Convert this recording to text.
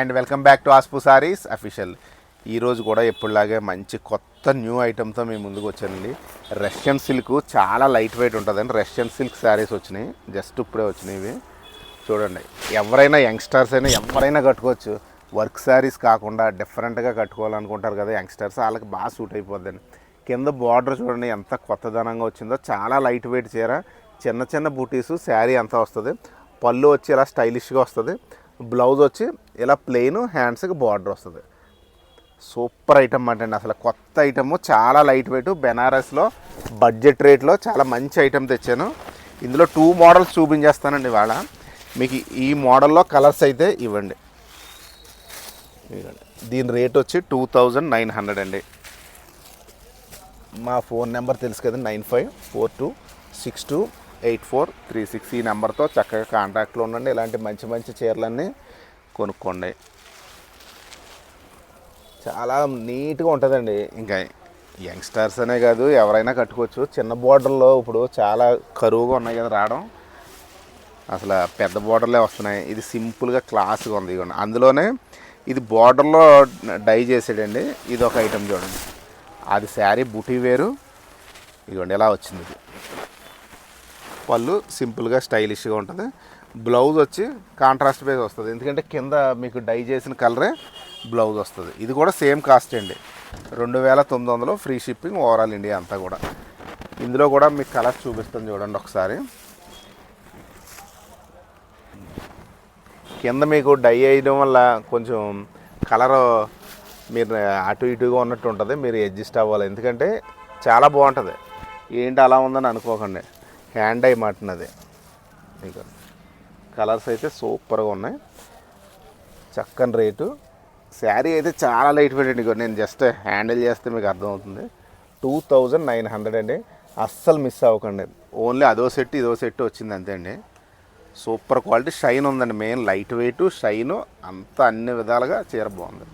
And welcome back to ఆస్పు sarees official. ఈరోజు కూడా ఎప్పుడులాగే మంచి కొత్త న్యూ ఐటమ్తో మేము ముందుకు వచ్చానండి. రష్యన్ సిల్క్ చాలా లైట్ వెయిట్ ఉంటుందండి. రష్యన్ సిల్క్ శారీస్ వచ్చినాయి, జస్ట్ ఇప్పుడే వచ్చినాయి ఇవి చూడండి. ఎవరైనా యంగ్స్టర్స్ అయినా ఎవరైనా కట్టుకోవచ్చు. వర్క్ శారీస్ కాకుండా డిఫరెంట్గా కట్టుకోవాలనుకుంటారు కదా యంగ్స్టర్స్, వాళ్ళకి బాగా సూట్ అయిపోద్దండి. కింద బార్డర్ చూడండి ఎంత కొత్తదనంగా వచ్చిందో, చాలా లైట్ వెయిట్ చీర, చిన్న చిన్న బూటీసు, శారీ అంతా వస్తుంది. పళ్ళు వచ్చి ఇలా స్టైలిష్గా వస్తుంది. బ్లౌజ్ వచ్చి ఇలా ప్లెయిన్, హ్యాండ్స్కి బార్డర్ వస్తుంది. సూపర్ ఐటమ్ అండి. అసలు కొత్త ఐటమ్, చాలా లైట్ వెయిట్, బెనారస్లో బడ్జెట్ రేట్లో చాలా మంచి ఐటమ్ తెచ్చాను. ఇందులో 2 మోడల్స్ చూపించేస్తానండి ఇవాళ మీకు. ఈ మోడల్లో కలర్స్ అయితే ఇవ్వండి. దీని రేట్ వచ్చి 2900 అండి. మా ఫోన్ నెంబర్ తెలుసు కదా, 9542628436. ఈ నెంబర్తో చక్కగా కాంటాక్ట్లో ఉండండి. ఇలాంటి మంచి మంచి చీరలన్నీ కొనుక్కోండి. చాలా నీట్గా ఉంటుందండి. ఇంకా యంగ్స్టర్స్ అనే కాదు, ఎవరైనా కట్టుకోవచ్చు. చిన్న బోర్డర్లో ఇప్పుడు చాలా కరువుగా ఉన్నాయి కదా రావడం, అసలు పెద్ద బోర్డర్లే వస్తున్నాయి. ఇది సింపుల్గా క్లాస్గా ఉంది. ఇవ్వండి, అందులోనే ఇది బోర్డర్లో డై చేసాడండి. ఇది ఒక ఐటెం చూడండి, అది శారీ బుటీ వేరు. ఇదిగోండి ఎలా వచ్చింది. ఇది పళ్ళు సింపుల్గా స్టైలిష్గా ఉంటుంది. బ్లౌజ్ వచ్చి కాంట్రాస్ట్ బేస్ వస్తుంది, ఎందుకంటే కింద మీకు డై చేసిన కలరే బ్లౌజ్ వస్తుంది. ఇది కూడా సేమ్ కాస్ట్ అండి, 2900, ఫ్రీ షిప్పింగ్ ఓవరాల్ ఇండియా అంతా కూడా. ఇందులో కూడా మీకు కలర్స్ చూపిస్తాను చూడండి ఒకసారి. కింద మీకు డై వేయడం వల్ల కొంచెం కలర్ మీరు అటు ఇటుగా ఉన్నట్టు ఉంటుంది, మీరు అడ్జస్ట్ అవ్వాలి. ఎందుకంటే చాలా బాగుంటుంది. ఏంటి అలా ఉందని అనుకోకండి, హ్యాండ్ డై మాటినది. ఇంకా కలర్స్ అయితే సూపర్గా ఉన్నాయి, చక్కని రేటు. శారీ అయితే చాలా లైట్ వెయిట్ అండి. నేను జస్ట్ హ్యాండిల్ చేస్తే మీకు అర్థమవుతుంది. 2900 అండి. అస్సలు మిస్ అవ్వకండి. ఓన్లీ అదో సెట్ ఇదో సెట్ వచ్చింది అంతే అండి. సూపర్ క్వాలిటీ, షైన్ ఉందండి. మెయిన్ లైట్ వెయిట్, షైను అంతా అన్ని విధాలుగా చీర బాగుంది.